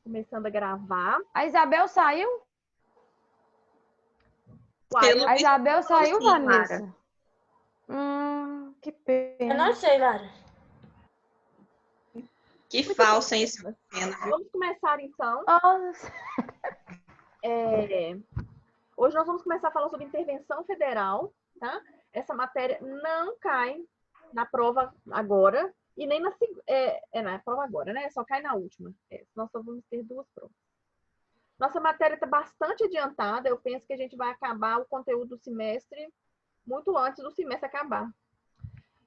Começando a gravar. A Isabel saiu? Uai, A Isabel saiu, sim, Vanessa? Que pena. Eu não sei, Lara. Que muito falso, bem, hein, esse meninas. menino, viu? Vamos começar então. Nossa. Hoje nós vamos começar a falar sobre intervenção federal, tá? Essa matéria não cai na prova agora e nem na prova agora, né? Só cai na última. Nós só vamos ter 2 provas. Nossa matéria está bastante adiantada. Eu penso que a gente vai acabar o conteúdo do semestre muito antes do semestre acabar.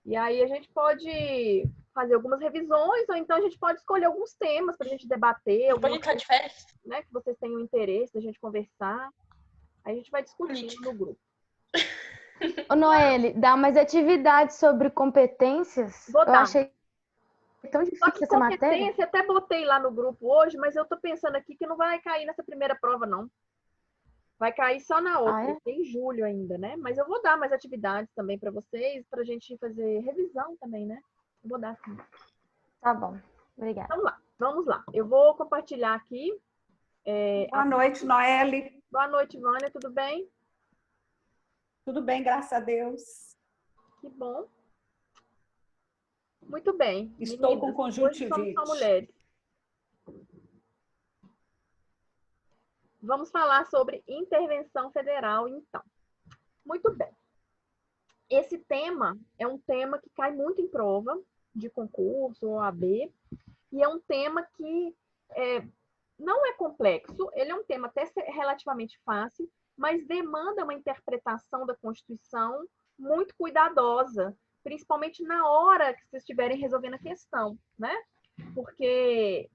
E aí a gente pode fazer algumas revisões, ou então a gente pode escolher alguns temas para a gente debater, Pode estar de férias? né, que vocês tenham interesse da gente conversar. Aí a gente vai discutindo Política. no grupo. Ô, Noelle, dá mais atividades sobre competências? Vou Eu dar. achei tão Só difícil que essa matéria. competência, até botei lá no grupo hoje, mas eu tô pensando aqui que não vai cair nessa primeira prova, não. Vai cair só na outra, em julho ainda, né? Mas eu vou dar mais atividades também para vocês, para a gente fazer revisão também, né? Eu vou dar sim. Tá bom, obrigada. Vamos lá. Eu vou compartilhar aqui. Boa noite, Noelle. Boa noite, Vânia, tudo bem? Tudo bem, graças a Deus. Que bom. Muito bem. Estou meninas, com conjuntivite. Hoje somos só mulheres. Vamos falar sobre intervenção federal, então. Muito bem. Esse tema é um tema que cai muito em prova de concurso, OAB, e é um tema que não é complexo, ele é um tema até relativamente fácil, mas demanda uma interpretação da Constituição muito cuidadosa, principalmente na hora que vocês estiverem resolvendo a questão, né? Porque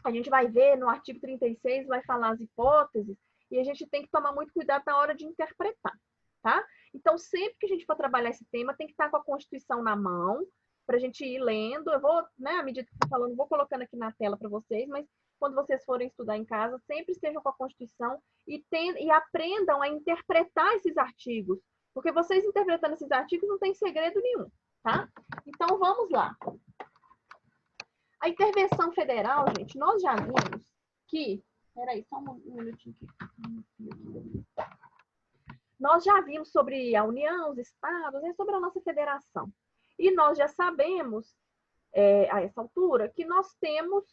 a gente vai ver no artigo 36, vai falar as hipóteses, e a gente tem que tomar muito cuidado na hora de interpretar, tá? Então, sempre que a gente for trabalhar esse tema, tem que estar com a Constituição na mão, para a gente ir lendo. Eu vou, né, à medida que eu estou falando, vou colocando aqui na tela para vocês, mas quando vocês forem estudar em casa, sempre estejam com a Constituição e aprendam a interpretar esses artigos, porque vocês interpretando esses artigos não tem segredo nenhum, tá? Então, vamos lá. A intervenção federal, gente, nós já vimos que... Peraí, só um minutinho aqui. Nós já vimos sobre a União, os estados, sobre a nossa federação. E nós já sabemos, a essa altura, que nós temos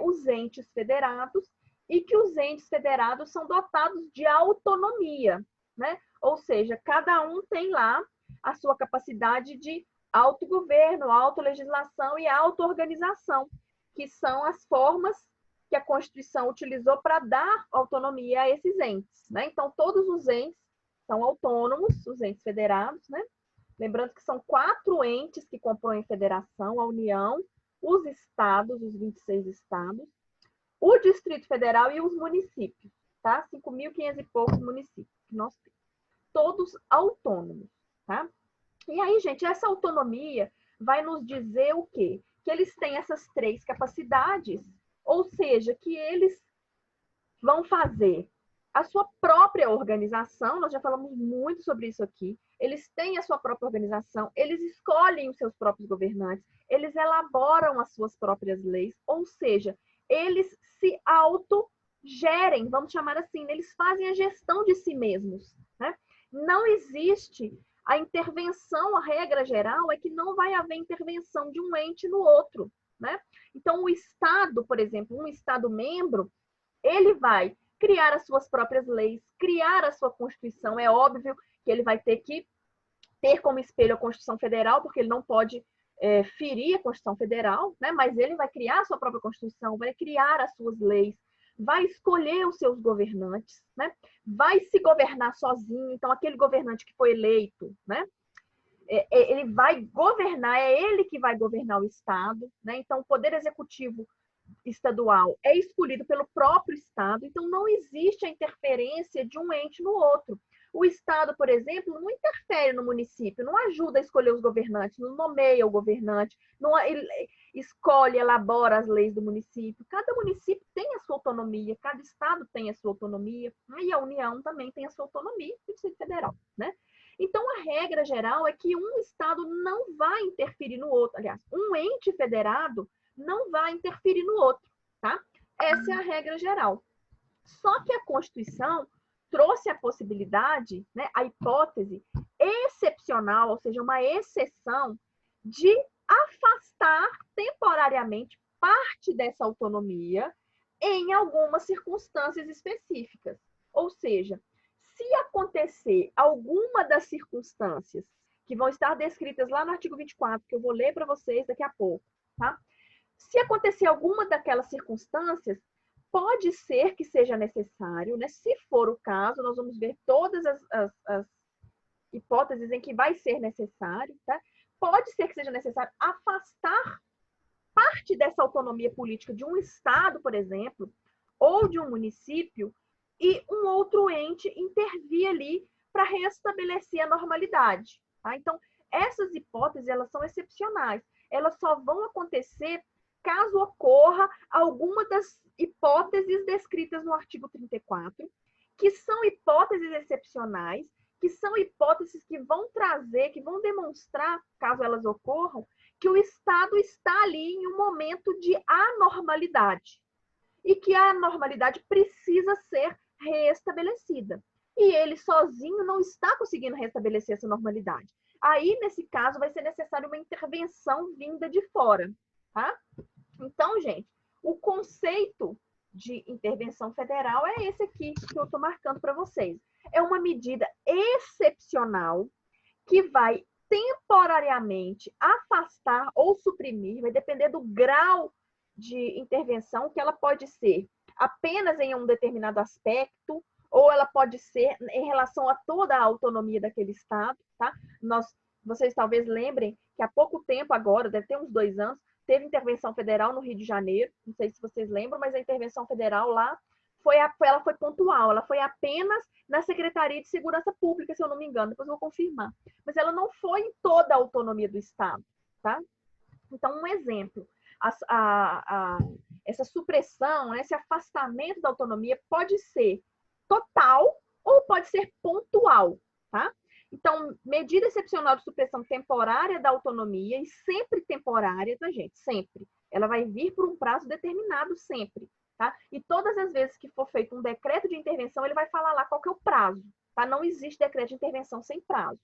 os entes federados e que os entes federados são dotados de autonomia, né? Ou seja, cada um tem lá a sua capacidade de autogoverno, autolegislação e autoorganização, que são as formas que a Constituição utilizou para dar autonomia a esses entes, né? Então, todos os entes são autônomos, os entes federados, né? Lembrando que são 4 entes que compõem a federação, a União, os estados, os 26 estados, o Distrito Federal e os municípios, tá? 5.500 e poucos municípios que nós temos. Todos autônomos, tá? E aí, gente, essa autonomia vai nos dizer o quê? Que eles têm essas 3 capacidades, ou seja, que eles vão fazer a sua própria organização, nós já falamos muito sobre isso aqui, eles têm a sua própria organização, eles escolhem os seus próprios governantes, eles elaboram as suas próprias leis, ou seja, eles se autogerem, vamos chamar assim, eles fazem a gestão de si mesmos, né? Não existe a intervenção, a regra geral é que não vai haver intervenção de um ente no outro, né? Então, o Estado, por exemplo, um Estado membro, ele vai criar as suas próprias leis, criar a sua Constituição. É óbvio que ele vai ter que ter como espelho a Constituição Federal, porque ele não pode ferir a Constituição Federal, né? Mas ele vai criar a sua própria Constituição, vai criar as suas leis, vai escolher os seus governantes, né? Vai se governar sozinho. Então, aquele governante que foi eleito, né? Ele vai governar, é ele que vai governar o Estado, né? Então, o Poder Executivo estadual é escolhido pelo próprio Estado, então não existe a interferência de um ente no outro. O Estado, por exemplo, não interfere no município, não ajuda a escolher os governantes, não nomeia o governante, não escolhe, elabora as leis do município. Cada município tem a sua autonomia, cada Estado tem a sua autonomia, e a União também tem a sua autonomia, o Distrito Federal, né? Então, a regra geral é que um Estado não vai interferir no outro. Aliás, um ente federado não vai interferir no outro, tá? essa é a regra geral. Só que a Constituição trouxe a possibilidade, né, a hipótese excepcional, ou seja, uma exceção de afastar temporariamente parte dessa autonomia em algumas circunstâncias específicas. Ou seja, se acontecer alguma das circunstâncias que vão estar descritas lá no artigo 24, que eu vou ler para vocês daqui a pouco, tá? Se acontecer alguma daquelas circunstâncias, pode ser que seja necessário, né? Se for o caso, nós vamos ver todas as hipóteses em que vai ser necessário, tá? Pode ser que seja necessário afastar parte dessa autonomia política de um estado, por exemplo, ou de um município, e um outro ente intervir ali para restabelecer a normalidade. Tá? Então, essas hipóteses, elas são excepcionais. Elas só vão acontecer caso ocorra alguma das hipóteses descritas no artigo 34, que são hipóteses excepcionais, que são hipóteses que vão trazer, que vão demonstrar, caso elas ocorram, que o Estado está ali em um momento de anormalidade e que a normalidade precisa ser reestabelecida. E ele sozinho não está conseguindo restabelecer essa normalidade. Aí, nesse caso, vai ser necessário uma intervenção vinda de fora, tá? Então, gente, o conceito de intervenção federal é esse aqui que eu estou marcando para vocês. É uma medida excepcional que vai temporariamente afastar ou suprimir, vai depender do grau de intervenção, que ela pode ser apenas em um determinado aspecto, ou ela pode ser em relação a toda a autonomia daquele Estado, tá? Vocês talvez lembrem que há pouco tempo agora, deve ter uns 2 anos, teve intervenção federal no Rio de Janeiro, não sei se vocês lembram, mas a intervenção federal lá ela foi pontual, ela foi apenas na Secretaria de Segurança Pública, se eu não me engano, depois eu vou confirmar. Mas ela não foi em toda a autonomia do Estado, tá? Então, um exemplo, essa supressão, esse afastamento da autonomia pode ser total ou pode ser pontual, tá? Então, medida excepcional de supressão temporária da autonomia, e sempre temporária, tá, gente? Sempre. Ela vai vir por um prazo determinado, sempre. Tá? E todas as vezes que for feito um decreto de intervenção, ele vai falar lá qual que é o prazo. Tá? Não existe decreto de intervenção sem prazo.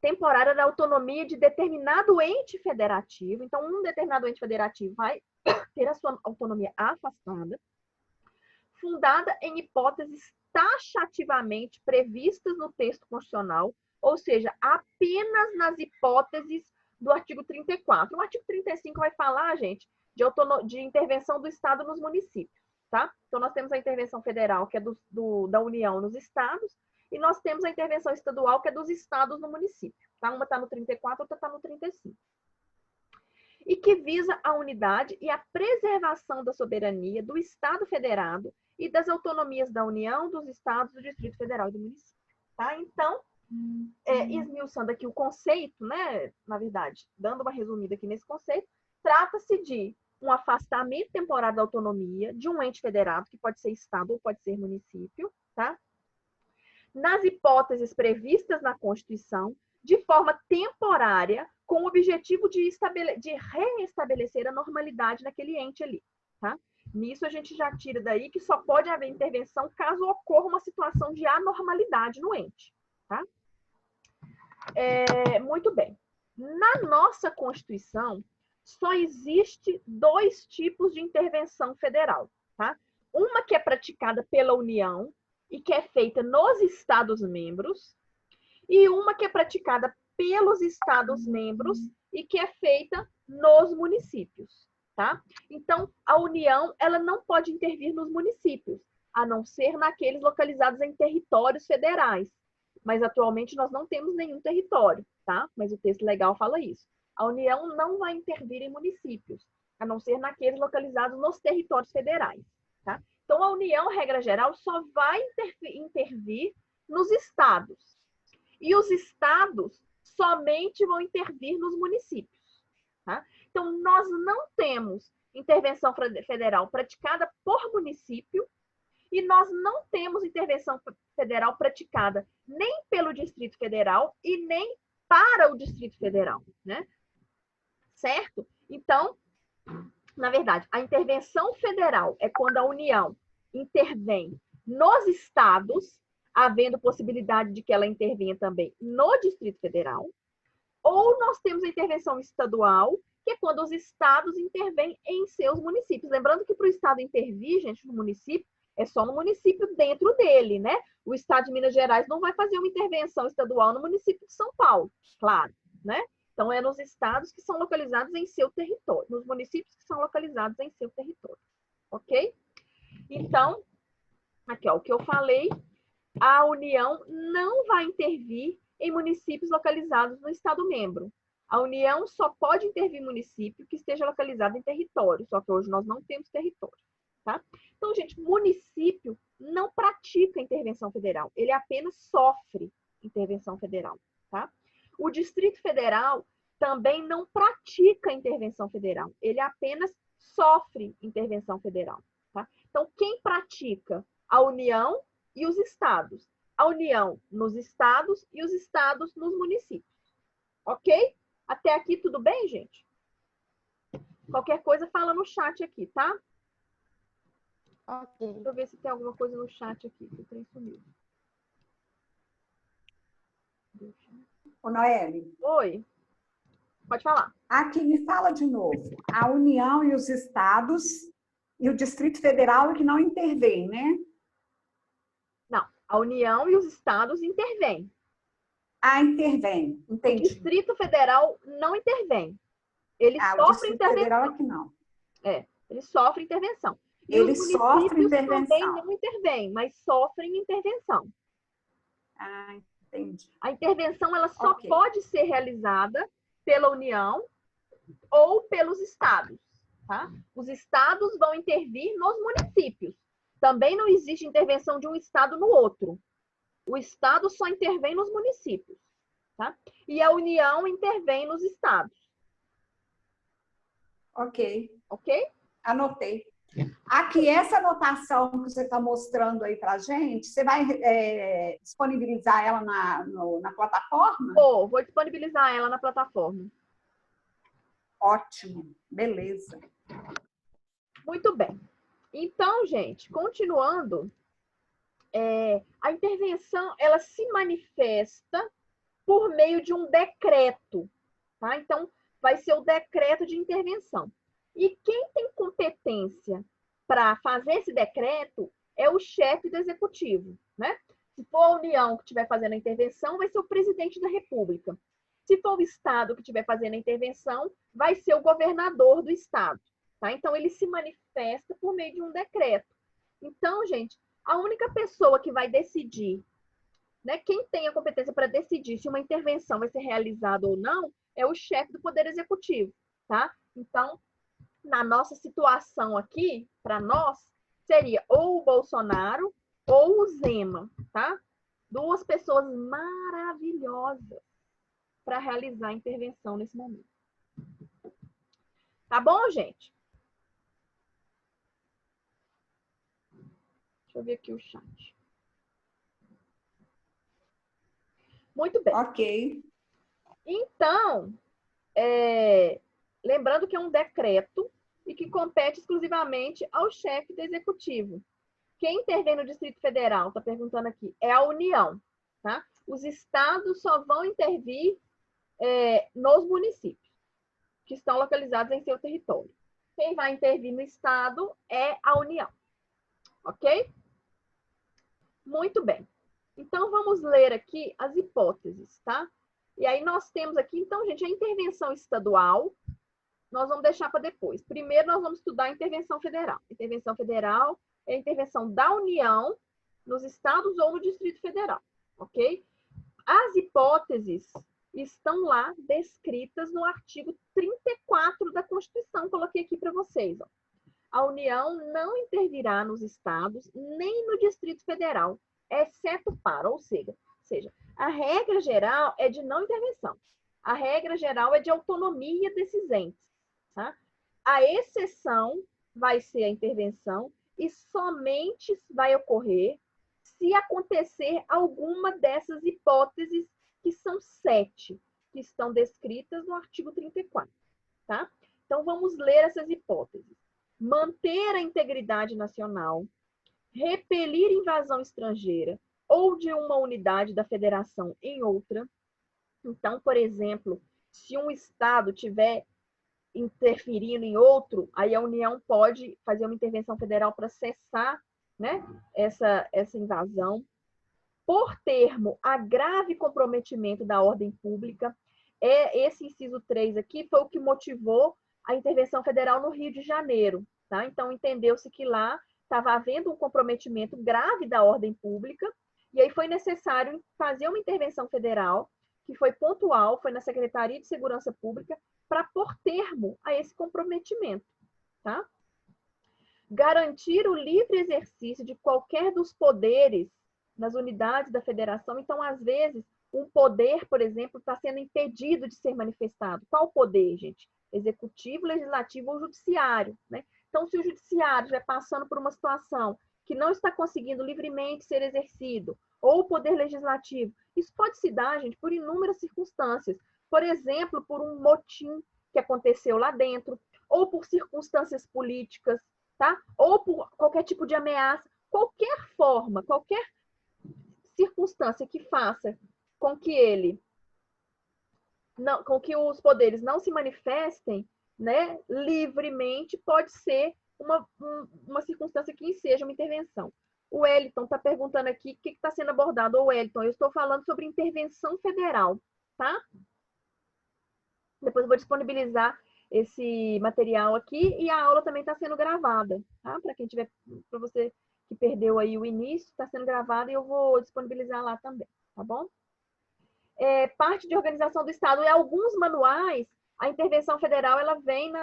Temporária da autonomia de determinado ente federativo. Então, um determinado ente federativo vai ter a sua autonomia afastada, fundada em hipóteses taxativamente previstas no texto constitucional, ou seja, apenas nas hipóteses do artigo 34. O artigo 35 vai falar, gente, de intervenção do Estado nos municípios, tá? Então, nós temos a intervenção federal, que é da União nos estados, e nós temos a intervenção estadual, que é dos estados no município, tá? Uma está no 34, outra está no 35. E que visa a unidade e a preservação da soberania do Estado federado e das autonomias da União, dos estados, do Distrito Federal e do município, tá? Então, esmiuçando aqui o conceito, né? Na verdade, dando uma resumida aqui nesse conceito, trata-se de um afastamento temporário da autonomia de um ente federado, que pode ser Estado ou pode ser município, tá? Nas hipóteses previstas na Constituição, de forma temporária, com o objetivo de reestabelecer a normalidade naquele ente ali, tá? Nisso a gente já tira daí que só pode haver intervenção caso ocorra uma situação de anormalidade no ente, tá? Muito bem. Na nossa Constituição, só existe 2 tipos de intervenção federal, tá? Uma que é praticada pela União e que é feita nos Estados-membros, e uma que é praticada pelos Estados-membros e que é feita nos municípios, tá? Então, a União, ela não pode intervir nos municípios, a não ser naqueles localizados em territórios federais. Mas, atualmente, nós não temos nenhum território, tá? Mas o texto legal fala isso. A União não vai intervir em municípios, a não ser naqueles localizados nos territórios federais, tá? Então, a União, regra geral, só vai intervir nos estados. E os estados somente vão intervir nos municípios, tá? Então, nós não temos intervenção federal praticada por município e nós não temos intervenção federal praticada nem pelo Distrito Federal e nem para o Distrito Federal, né? Certo? Então, Na verdade, a intervenção federal é quando a União intervém nos estados, havendo possibilidade de que ela intervenha também no Distrito Federal. Ou nós temos a intervenção estadual, que é quando os estados intervêm em seus municípios. Lembrando que para o estado intervir, gente, no município, é só no município dentro dele, né? O estado de Minas Gerais não vai fazer uma intervenção estadual no município de São Paulo, claro, né? Então, é nos estados que são localizados em seu território, nos municípios que são localizados em seu território, ok? Então, aqui, ó, o que eu falei, a União não vai intervir em municípios localizados no estado membro. A União só pode intervir em município que esteja localizado em território, só que hoje nós não temos território, tá? Então, gente, município não pratica intervenção federal, ele apenas sofre intervenção federal, tá? O Distrito Federal também não pratica intervenção federal, ele apenas sofre intervenção federal, tá? Então, quem pratica? A União e os estados. A União nos estados e os estados nos municípios. Ok? Até aqui tudo bem, gente? Qualquer coisa fala no chat aqui, tá? Ok. Deixa eu ver se tem alguma coisa no chat aqui. Que o trem sumiu. Ô, Noeli, Oi. Pode falar. aqui me fala de novo. A União e os estados e o Distrito Federal é que não intervém, né? Não. A União e os estados intervêm. Ah, intervém. O Entendi. Distrito Federal não intervém. Ele O sofre Distrito intervenção. Federal é que não. Ele sofre intervenção. E Ele os sofre municípios intervenção. também não intervêm, mas sofrem intervenção. Ah, entendi. A intervenção ela só Ok. pode ser realizada pela União ou pelos estados, tá? Os estados vão intervir nos municípios. Também não existe intervenção de um estado no outro. O estado só intervém nos municípios, tá? E a União intervém nos estados, Ok. ok? Anotei. Aqui, essa anotação que você está mostrando aí para a gente, você vai disponibilizar ela na plataforma? Vou disponibilizar ela na plataforma. Ótimo, beleza. Muito bem. Então, gente, continuando, a intervenção, ela se manifesta por meio de um decreto, tá? Então, vai ser o decreto de intervenção. E quem tem competência para fazer esse decreto é o chefe do executivo, né? Se for a União que estiver fazendo a intervenção, vai ser o presidente da República. Se for o Estado que estiver fazendo a intervenção, vai ser o governador do Estado, tá? Então, ele se manifesta por meio de um decreto. Então, gente, a única pessoa que vai decidir, né, quem tem a competência para decidir se uma intervenção vai ser realizada ou não, é o chefe do Poder Executivo, tá? Então, na nossa situação aqui, para nós, seria ou o Bolsonaro ou o Zema, tá? Duas pessoas maravilhosas para realizar a intervenção nesse momento. Tá bom, gente? Deixa eu ver aqui o chat. Muito bem. Ok. Então, lembrando que é um decreto e que compete exclusivamente ao chefe do executivo. Quem intervém no Distrito Federal, está perguntando aqui, é a União, tá? Os estados só vão intervir nos municípios, que estão localizados em seu território. Quem vai intervir no estado é a União, ok? Muito bem. Então, vamos ler aqui as hipóteses, tá? E aí nós temos aqui, então, gente, a intervenção estadual, nós vamos deixar para depois. Primeiro, nós vamos estudar a intervenção federal. Intervenção federal é a intervenção da União nos estados ou no Distrito Federal, ok? As hipóteses estão lá descritas no artigo 34 da Constituição. Coloquei aqui para vocês, ó. A União não intervirá nos estados nem no Distrito Federal, exceto para, ou seja, a regra geral é de não intervenção. A regra geral é de autonomia desses entes, tá? A exceção vai ser a intervenção e somente vai ocorrer se acontecer alguma dessas hipóteses, que são 7, que estão descritas no artigo 34, tá? Então, vamos ler essas hipóteses. Manter a integridade nacional, repelir invasão estrangeira ou de uma unidade da federação em outra. Então, por exemplo, se um estado tiver interferindo em outro, aí a União pode fazer uma intervenção federal para cessar, né, essa invasão. Por termo, a grave comprometimento da ordem pública. Esse inciso 3 aqui foi o que motivou a intervenção federal no Rio de Janeiro. Tá? Então, entendeu-se que lá estava havendo um comprometimento grave da ordem pública, e aí foi necessário fazer uma intervenção federal, que foi pontual, foi na Secretaria de Segurança Pública, para pôr termo a esse comprometimento. Tá? Garantir o livre exercício de qualquer dos poderes nas unidades da federação. Então, às vezes, um poder, por exemplo, está sendo impedido de ser manifestado. Qual poder, gente? Executivo, legislativo ou judiciário, né? Então, se o judiciário estiver passando por uma situação que não está conseguindo livremente ser exercido, ou o poder legislativo, isso pode se dar, gente, por inúmeras circunstâncias. Por exemplo, por um motim que aconteceu lá dentro, ou por circunstâncias políticas, tá? Ou por qualquer tipo de ameaça, qualquer forma, qualquer circunstância que faça com que com que os poderes não se manifestem, né, livremente, pode ser uma circunstância que seja uma intervenção. O Wellington está perguntando aqui o que está sendo abordado. Ô, Wellington, eu estou falando sobre intervenção federal, tá? Depois eu vou disponibilizar esse material aqui e a aula também está sendo gravada, tá? Para quem tiver, para você que perdeu aí o início, está sendo gravada e eu vou disponibilizar lá também, tá bom? Parte de organização do Estado. E alguns manuais, a intervenção federal, ela vem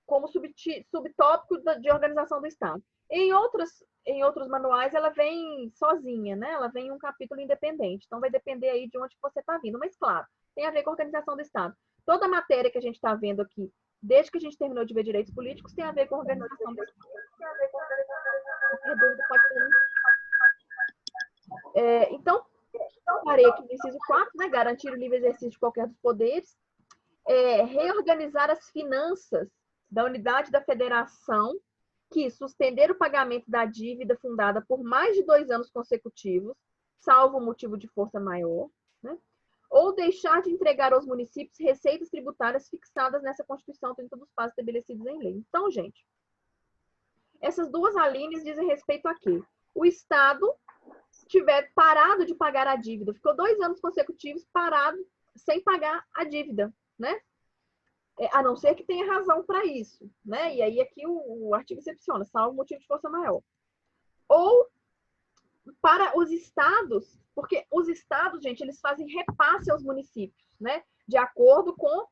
como subtópico de organização do Estado. Em outros manuais, ela vem sozinha, né? Ela vem em um capítulo independente. Então, vai depender aí de onde você está vindo. Mas, claro, tem a ver com a organização do Estado. Toda a matéria que a gente está vendo aqui, desde que a gente terminou de ver direitos políticos, tem a ver com a organização do Estado. Qualquer dúvida pode ter. Então, parei aqui no inciso 4, né? Garantir o livre exercício de qualquer dos poderes. Reorganizar as finanças da unidade da federação, que suspender o pagamento da dívida fundada por mais de 2 anos consecutivos, salvo motivo de força maior, né? Ou deixar de entregar aos municípios receitas tributárias fixadas nessa Constituição, tendo dos prazos estabelecidos em lei. Então, gente, essas duas alíneas dizem respeito a quê? O Estado tiver parado de pagar a dívida, ficou 2 anos consecutivos parado, sem pagar a dívida, né? A não ser que tenha razão para isso, né? E aí aqui o artigo excepciona, salvo motivo de força maior. Ou para os estados, porque os estados, gente, eles fazem repasse aos municípios, né? De acordo com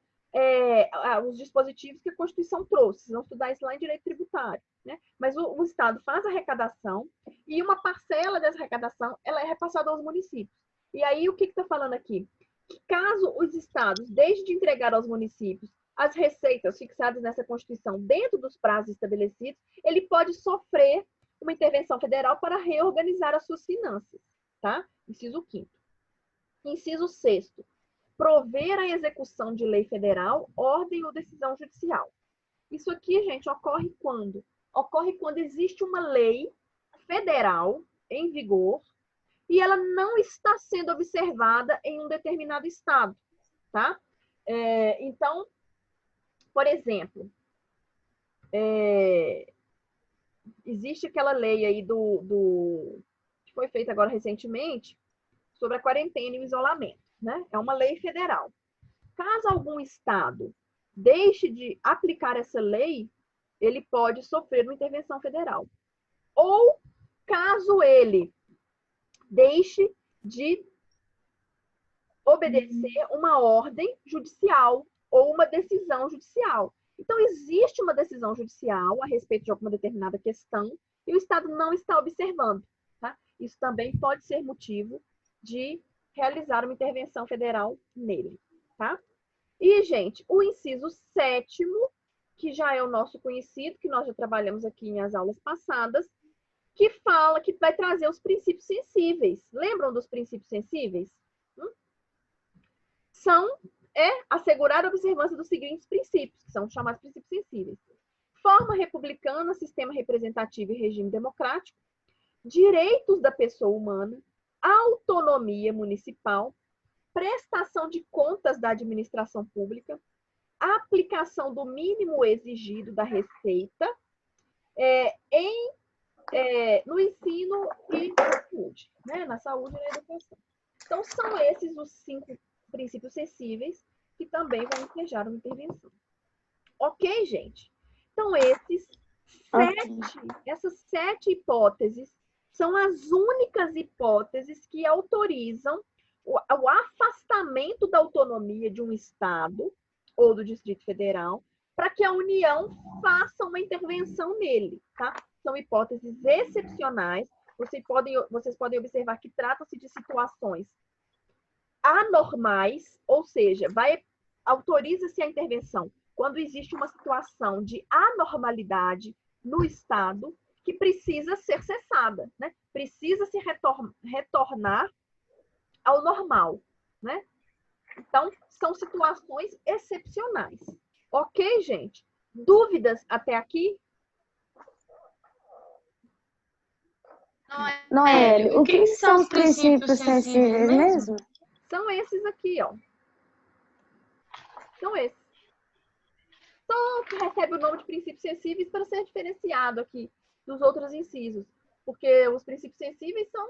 os dispositivos que a Constituição trouxe. Vocês vão estudar isso lá em direito tributário, né? Mas o Estado faz a arrecadação e uma parcela dessa arrecadação ela é repassada aos municípios. E aí, o que está falando aqui? Que caso os estados deixem de entregar aos municípios as receitas fixadas nessa Constituição dentro dos prazos estabelecidos, ele pode sofrer uma intervenção federal para reorganizar as suas finanças, tá? Inciso 5º. Inciso 6º. Prover a execução de lei federal, ordem ou decisão judicial. Isso aqui, gente, ocorre quando? Ocorre quando existe uma lei federal em vigor e ela não está sendo observada em um determinado estado, tá? Então, por exemplo, existe aquela lei aí que foi feita agora recentemente sobre a quarentena e o isolamento, né? É uma lei federal. Caso algum estado deixe de aplicar essa lei, ele pode sofrer uma intervenção federal. Ou caso ele deixe de obedecer uma ordem judicial ou uma decisão judicial. Então, existe uma decisão judicial a respeito de alguma determinada questão e o Estado não está observando, tá? Isso também pode ser motivo de realizar uma intervenção federal nele, tá? E, gente, o inciso 7º, que já é o nosso conhecido, que nós já trabalhamos aqui nas aulas passadas, que fala que vai trazer os princípios sensíveis. Lembram dos princípios sensíveis? São é assegurar a observância dos seguintes princípios, que são chamados princípios sensíveis. Forma republicana, sistema representativo e regime democrático, direitos da pessoa humana, autonomia municipal, prestação de contas da administração pública, aplicação do mínimo exigido da receita no ensino e na saúde, né? Na saúde e na educação. Então, são esses os 5 princípios sensíveis que também vão ensejar uma intervenção. Ok, gente? Então, essas 7 hipóteses são as únicas hipóteses que autorizam o afastamento da autonomia de um Estado ou do Distrito Federal para que a União faça uma intervenção nele, tá? São hipóteses excepcionais. Vocês podem observar que trata-se de situações anormais, ou seja, autoriza-se a intervenção quando existe uma situação de anormalidade no Estado que precisa ser cessada, né? Precisa se retornar ao normal, né? Então, são situações excepcionais. Ok, gente? Dúvidas até aqui? Noelle, o que são os princípios sensíveis mesmo? São esses aqui, ó. São esses. Só recebe o nome de princípios sensíveis para ser diferenciado aqui dos outros incisos. Porque os princípios sensíveis são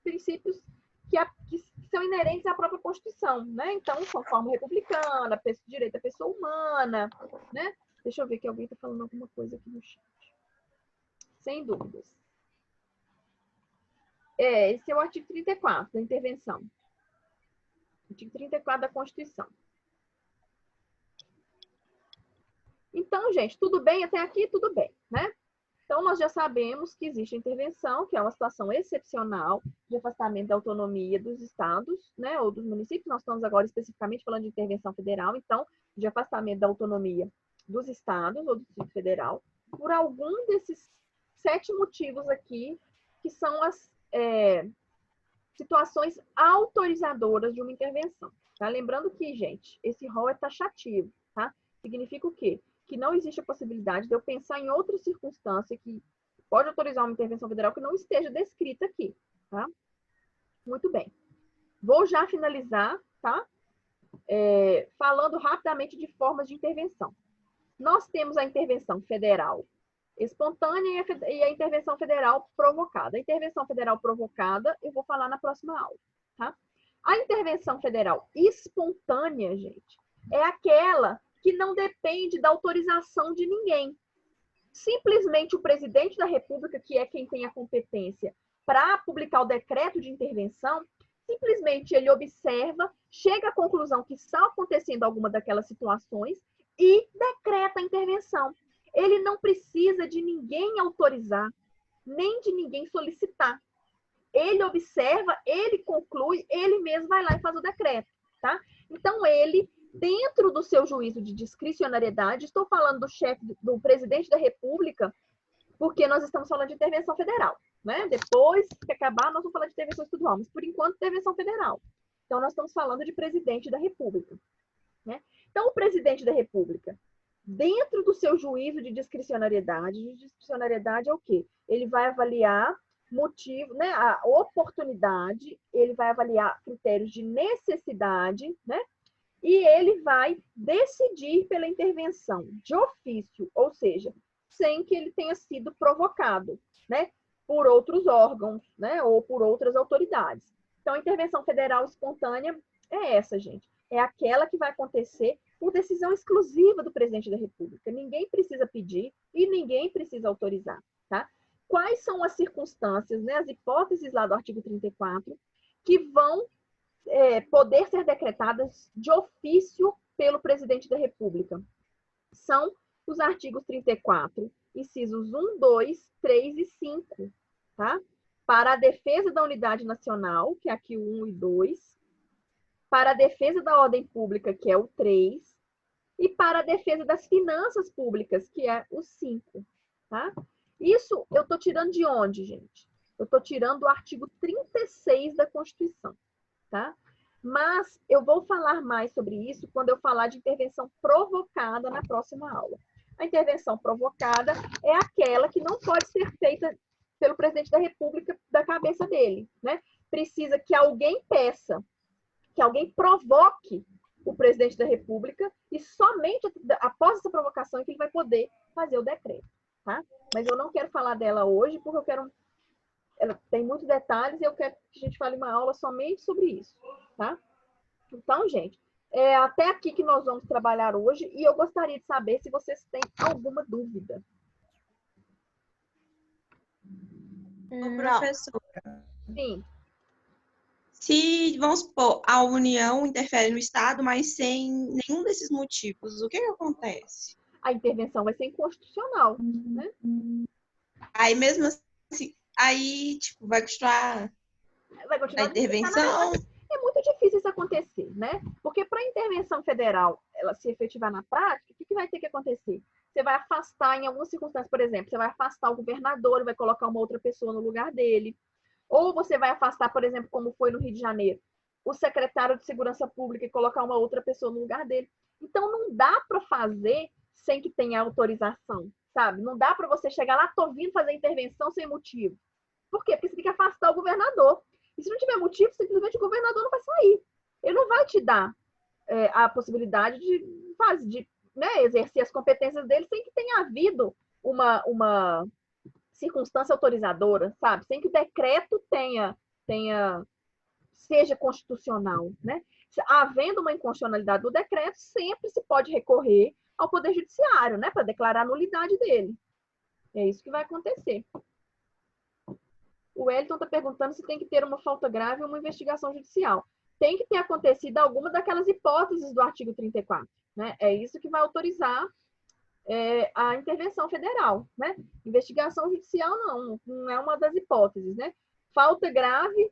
princípios que são inerentes à própria Constituição, né? Então, são forma republicana, direito da pessoa humana, né? Deixa eu ver que alguém está falando alguma coisa aqui no chat. Sem dúvidas. Esse é o artigo 34 da intervenção. Artigo 34 da Constituição. Então, gente, tudo bem até aqui? Tudo bem, né? Então, nós já sabemos que existe a intervenção, que é uma situação excepcional de afastamento da autonomia dos estados, né, ou dos municípios. Nós estamos agora especificamente falando de intervenção federal, então, de afastamento da autonomia dos estados ou do Distrito Federal, por algum desses 7 motivos aqui, que são as situações autorizadoras de uma intervenção. Tá? Lembrando que, gente, esse rol é taxativo, tá? Significa o quê? Que não existe a possibilidade de eu pensar em outra circunstância que pode autorizar uma intervenção federal que não esteja descrita aqui, tá? Muito bem. Vou já finalizar, tá? Falando rapidamente de formas de intervenção. Nós temos a intervenção federal espontânea e a intervenção federal provocada. A intervenção federal provocada eu vou falar na próxima aula, tá? A intervenção federal espontânea, gente, é aquela que não depende da autorização de ninguém. Simplesmente o presidente da República, que é quem tem a competência para publicar o decreto de intervenção, simplesmente ele observa, chega à conclusão que está acontecendo alguma daquelas situações e decreta a intervenção. Ele não precisa de ninguém autorizar, nem de ninguém solicitar. Ele observa, ele conclui, ele mesmo vai lá e faz o decreto, tá? Então, ele, dentro do seu juízo de discricionariedade, estou falando do chefe, do presidente da República, porque nós estamos falando de intervenção federal, né? Depois que acabar, nós vamos falar de intervenção estadual, mas por enquanto, intervenção federal. Então, nós estamos falando de presidente da República, né? Então, o presidente da República, dentro do seu juízo de discricionariedade é o quê? Ele vai avaliar motivo, né, a oportunidade, ele vai avaliar critérios de necessidade, né? E ele vai decidir pela intervenção de ofício, ou seja, sem que ele tenha sido provocado, né, por outros órgãos, né, ou por outras autoridades. Então, a intervenção federal espontânea é essa, gente. É aquela que vai acontecer por decisão exclusiva do presidente da República. Ninguém precisa pedir e ninguém precisa autorizar, tá? Quais são as circunstâncias, né, as hipóteses lá do artigo 34, que vão poder ser decretadas de ofício pelo presidente da República? São os artigos 34, incisos 1, 2, 3 e 5, tá? Para a defesa da unidade nacional, que é aqui o 1 e 2, para a defesa da ordem pública, que é o 3, e para a defesa das finanças públicas, que é o 5, tá? Isso eu estou tirando de onde, gente? Eu estou tirando do artigo 36 da Constituição, tá? Mas eu vou falar mais sobre isso quando eu falar de intervenção provocada na próxima aula. A intervenção provocada é aquela que não pode ser feita pelo presidente da República da cabeça dele, né? Precisa que alguém peça, que alguém provoque o presidente da República e somente após essa provocação é que ele vai poder fazer o decreto, tá? Mas eu não quero falar dela hoje porque eu quero... Ela tem muitos detalhes e eu quero que a gente fale uma aula somente sobre isso, tá? Então, gente, é até aqui que nós vamos trabalhar hoje e eu gostaria de saber se vocês têm alguma dúvida. Ô, professora, Sim. se, vamos supor, a União interfere no Estado, mas sem nenhum desses motivos, o que acontece? A intervenção vai ser inconstitucional, né? Aí mesmo assim, aí, tipo, vai continuar Vai a continuar intervenção? É muito difícil isso acontecer, né? Porque para a intervenção federal ela se efetivar na prática, o que vai ter que acontecer? Você vai afastar, em algumas circunstâncias, por exemplo, você vai afastar o governador, vai colocar uma outra pessoa no lugar dele. Ou você vai afastar, por exemplo, como foi no Rio de Janeiro, o secretário de Segurança Pública e colocar uma outra pessoa no lugar dele. Então, não dá para fazer sem que tenha autorização, sabe? Não dá para você chegar lá, tô vindo fazer intervenção sem motivo. Por quê? Porque você tem que afastar o governador. E se não tiver motivo, simplesmente o governador não vai sair. Ele não vai te dar a possibilidade de exercer as competências dele sem que tenha havido uma circunstância autorizadora, sabe? Sem que o decreto seja constitucional, né? Havendo uma inconstitucionalidade do decreto, sempre se pode recorrer ao Poder Judiciário, né? Para declarar a nulidade dele. É isso que vai acontecer. O Wellington está perguntando se tem que ter uma falta grave ou uma investigação judicial. Tem que ter acontecido alguma daquelas hipóteses do artigo 34, né? É isso que vai autorizar a intervenção federal, né? Investigação judicial não é uma das hipóteses, né? Falta grave,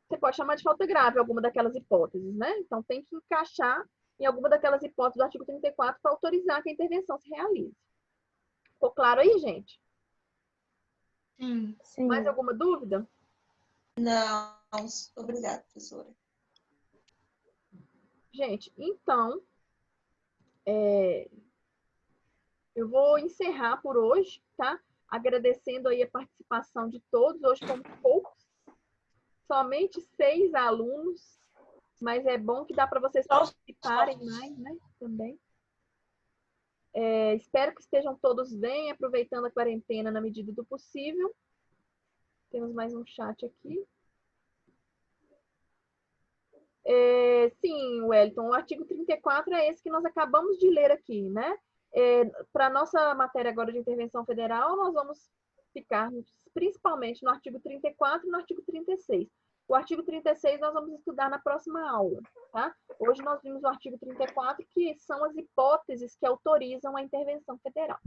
você pode chamar de falta grave alguma daquelas hipóteses, né? Então tem que encaixar em alguma daquelas hipóteses do artigo 34 para autorizar que a intervenção se realize. Ficou claro aí, gente? Sim. Mais alguma dúvida? Não, obrigada, professora. Gente, então, eu vou encerrar por hoje, tá? Agradecendo aí a participação de todos. Hoje fomos poucos, somente 6 alunos, mas é bom que dá para vocês participarem mais, né? Também. Espero que estejam todos bem, aproveitando a quarentena na medida do possível. Temos mais um chat aqui. Sim, Wellington, o artigo 34 é esse que nós acabamos de ler aqui, né? Para a nossa matéria agora de intervenção federal, nós vamos ficar principalmente no artigo 34 e no artigo 36. O artigo 36 nós vamos estudar na próxima aula, tá? Hoje nós vimos o artigo 34, que são as hipóteses que autorizam a intervenção federal.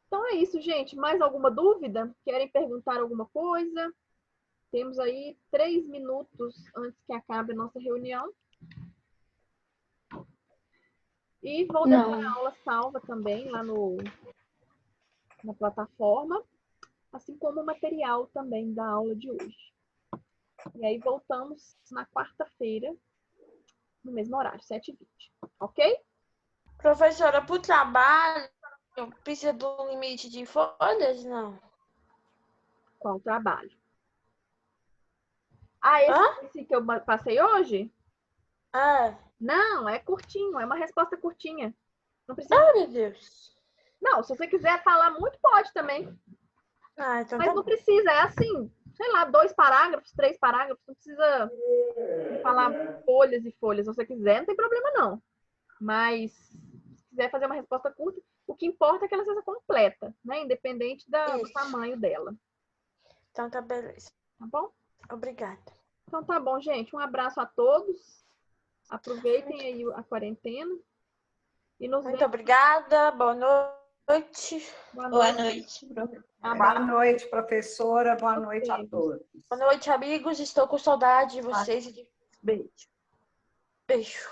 Então é isso, gente. Mais alguma dúvida? Querem perguntar alguma coisa? Temos aí 3 minutos antes que acabe a nossa reunião. E vou deixar a aula salva também lá na plataforma, assim como o material também da aula de hoje. E aí voltamos na quarta-feira, no mesmo horário, 7h20. Ok? Professora, para o trabalho, precisa do limite de folhas, não? Qual o trabalho? Esse que eu passei hoje? Não, é curtinho, é uma resposta curtinha. Não precisa. Meu Deus. Não, se você quiser falar muito, pode também. Então mas não precisa, é assim, sei lá, 2 parágrafos, 3 parágrafos, não precisa falar folhas e folhas. Se você quiser, não tem problema não. Mas se quiser fazer uma resposta curta, o que importa é que ela seja completa, né? Independente do tamanho dela. Então tá beleza. Tá bom? Obrigada. Então tá bom, gente. Um abraço a todos. Aproveitem aí a quarentena. E nos Muito obrigada. Boa noite. Boa noite. Boa noite, professora. Boa noite a todos. Boa noite, amigos. Estou com saudade de vocês. Beijo. Beijo.